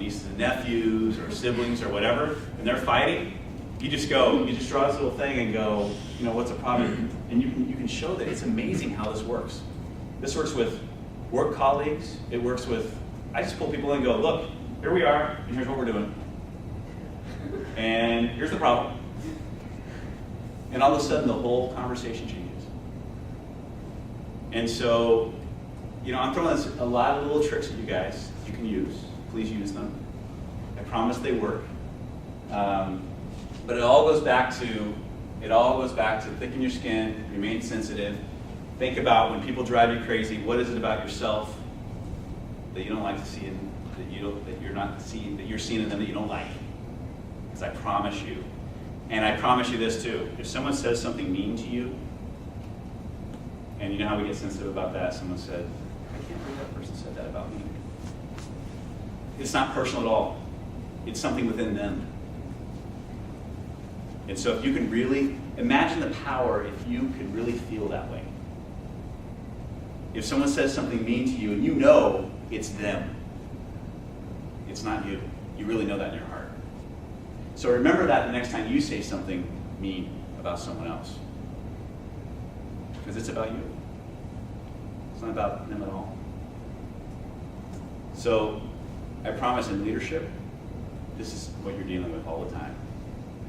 nieces and nephews or siblings or whatever, and they're fighting, you just draw this little thing and go, what's the problem? And you can show that it's amazing how this works. This works with work colleagues. It works with, I just pull people in and go, look, here we are, and here's what we're doing. And here's the problem. And all of a sudden, the whole conversation changes. And so, I'm throwing a lot of little tricks at you guys you can use. Please use them. I promise they work. But it all goes back to thicken your skin, remain sensitive. Think about when people drive you crazy, what is it about yourself that you don't like to see that you're seeing in them that you don't like? Because I promise you. And I promise you this too. If someone says something mean to you, and you know how we get sensitive about that, someone said, I can't believe that person said that about me. It's not personal at all. It's something within them. And so if you can really, imagine the power if you could really feel that way. If someone says something mean to you and you know it's them, it's not you. You really know that in your heart. So remember that the next time you say something mean about someone else. Because it's about you. It's not about them at all. So I promise in leadership, this is what you're dealing with all the time.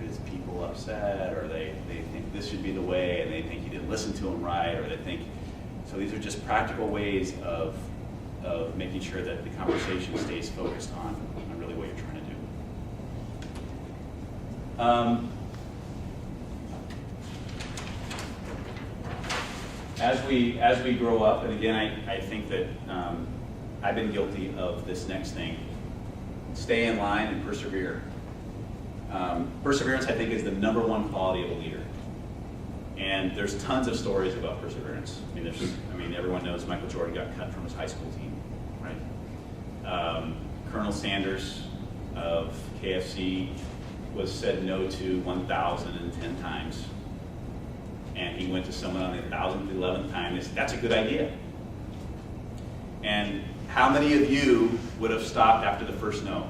Is people upset, or they think this should be the way, and they think you didn't listen to them right, or they think, so these are just practical ways of making sure that the conversation stays focused on really what you're trying to do. As we grow up, and again, I think that I've been guilty of this next thing. Stay in line and persevere. Perseverance, I think, is the number one quality of a leader. And there's tons of stories about perseverance. Everyone knows Michael Jordan got cut from his high school team, right? Colonel Sanders of KFC was said no to 1,010 times. And he went to someone on the 1,011th time and said, that's a good idea. And how many of you would have stopped after the first no?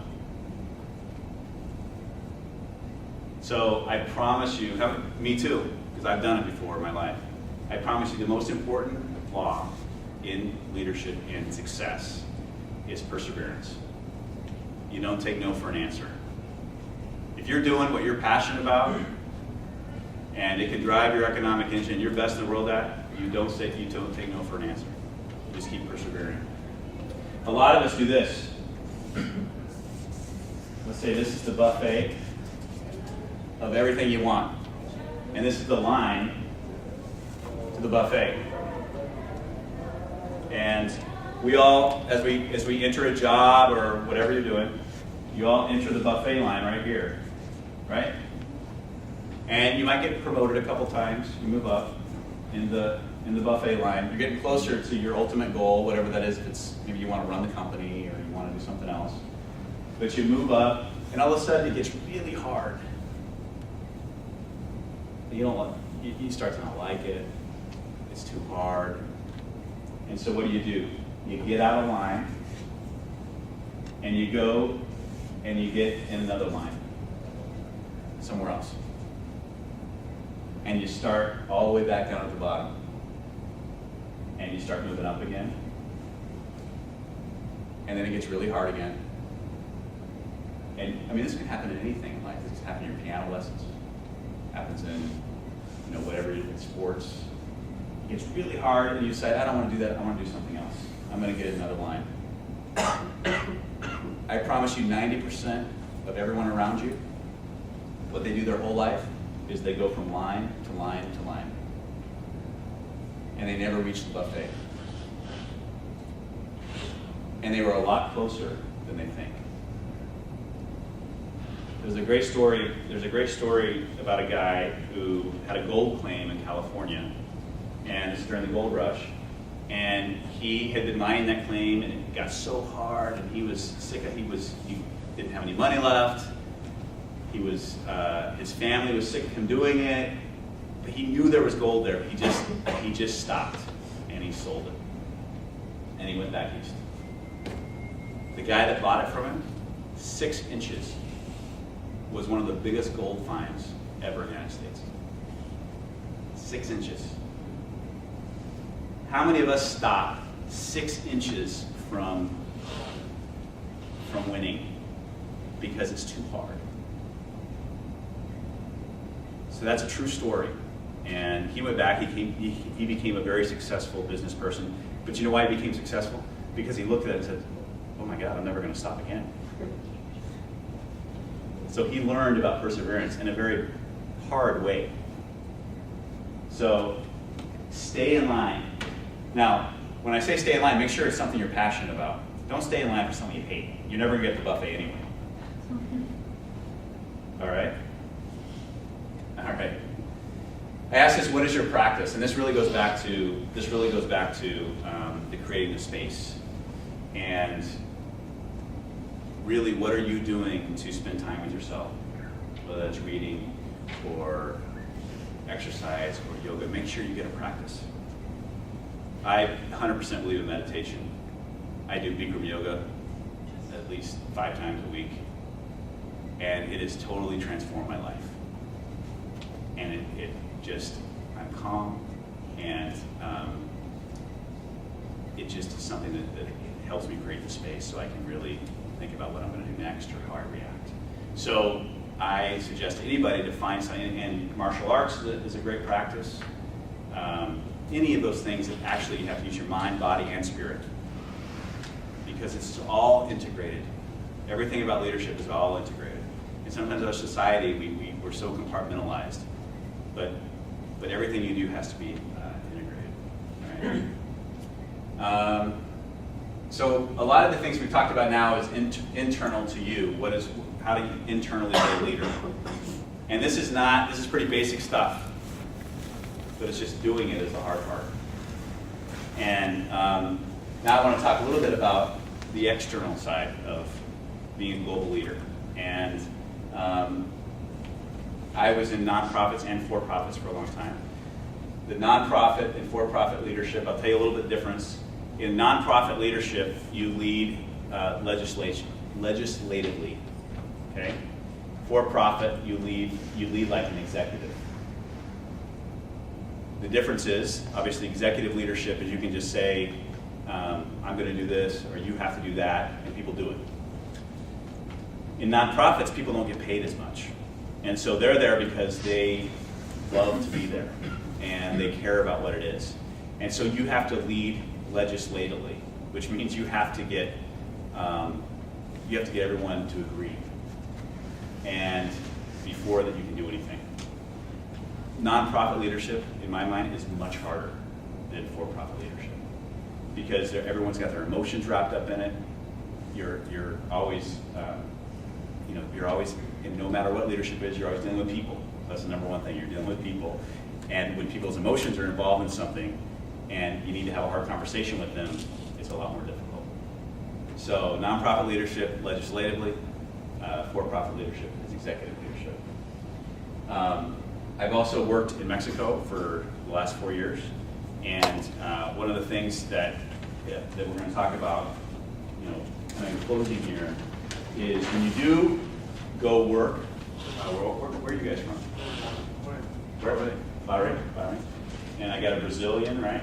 So I promise you, me too, because I've done it before in my life. I promise you the most important law in leadership and success is perseverance. You don't take no for an answer. If you're doing what you're passionate about, and it can drive your economic engine, you're best in the world at, you don't take no for an answer. You just keep persevering. A lot of us do this. Let's say this is the buffet of everything you want. And this is the line to the buffet. And we all, as we enter a job or whatever you're doing, you all enter the buffet line right here, right? And you might get promoted a couple times. You move up in the buffet line. You're getting closer to your ultimate goal, whatever that is. If it's maybe you want to run the company or you want to do something else. But you move up, and all of a sudden it gets really hard. You start to not like it. It's too hard. And so what do? You get out of line, and you go and you get in another line somewhere else. And you start all the way back down at the bottom. And you start moving up again. And then it gets really hard again. And this can happen in anything in life. This can happen in your piano lessons. It happens in whatever, in sports. It gets really hard and you decide, I don't want to do that, I want to do something else. I'm going to get another line. I promise you 90% of everyone around you, what they do their whole life is they go from line to line to line. And they never reach the buffet. And they were a lot closer than they think. There's a great story about a guy who had a gold claim in California, and this is during the gold rush. And he had been mining that claim, and it got so hard, and he was sick. He didn't have any money left. His family was sick of him doing it, but he knew there was gold there. He just stopped, and he sold it, and he went back east. The guy that bought it from him 6 inches was one of the biggest gold finds ever in the United States. 6 inches. How many of us stop 6 inches from winning because it's too hard? So that's a true story. And he went back, he became a very successful business person. But you know why he became successful? Because he looked at it and said, oh my God, I'm never going to stop again. So he learned about perseverance in a very hard way. So stay in line. Now, when I say stay in line, make sure it's something you're passionate about. Don't stay in line for something you hate. You're never going to get the buffet anyway. All right? All right. I asked this, what is your practice? And this really goes back to the creating the space. And really, what are you doing to spend time with yourself? Whether that's reading or exercise or yoga, make sure you get a practice. I 100% believe in meditation. I do Bikram yoga at least 5 times a week. And it has totally transformed my life. And it just, I'm calm, and it just is something that helps me create the space so I can really think about what I'm going to do next or how I react. So I suggest to anybody to find something, and martial arts is a great practice. Any of those things that actually you have to use your mind, body, and spirit, because it's all integrated. Everything about leadership is all integrated. And sometimes our society, we're so compartmentalized, but everything you do has to be integrated. All right? So a lot of the things we've talked about now is internal to you. How do you internally be a leader? And this is pretty basic stuff, but it's just doing it is the hard part. And now I want to talk a little bit about the external side of being a global leader. And I was in nonprofits and for-profits for a long time. The nonprofit and for-profit leadership, I'll tell you a little bit difference. In nonprofit leadership, you lead legislatively. Okay? For-profit, you lead like an executive. The difference is, obviously, executive leadership is you can just say, I'm going to do this, or you have to do that, and people do it. In nonprofits, people don't get paid as much. And so they're there because they love to be there, and they care about what it is. And so you have to lead legislatively, which means you have to get everyone to agree, and before that you can do anything. Nonprofit leadership, in my mind, is much harder than for-profit leadership because everyone's got their emotions wrapped up in it. You're always, and no matter what leadership is, you're always dealing with people. That's the number one thing. You're dealing with people, and when people's emotions are involved in something, and you need to have a hard conversation with them, it's a lot more difficult. So nonprofit leadership, legislatively, for-profit leadership is executive leadership. I've also worked in Mexico for the last 4 years, and one of the things that we're going to talk about, kind of in closing here, is when you do go work. Where are you guys from? Where are they? Bahrain. And I got a Brazilian, right?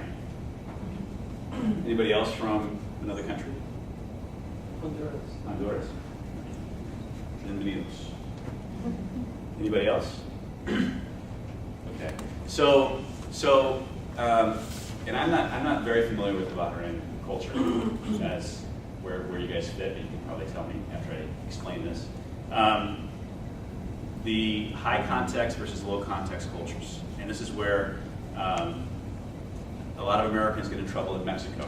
Anybody else from another country? Honduras. Bienvenidos. Anybody else? Okay. So, and I'm not very familiar with the Bahrain culture as where you guys fit, but you can probably tell me after I explain this. The high context versus low context cultures, and this is where a lot of Americans get in trouble in Mexico,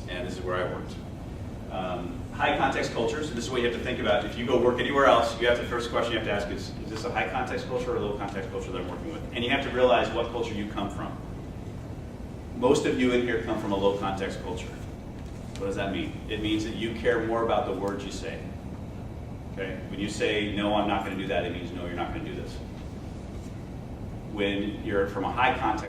and this is where I worked. High context cultures, and this is what you have to think about. If you go work anywhere else, the first question you have to ask is this a high context culture or a low context culture that I'm working with? And you have to realize what culture you come from. Most of you in here come from a low context culture. What does that mean? It means that you care more about the words you say. Okay? When you say, no, I'm not going to do that, it means, no, you're not going to do this. When you're from a high context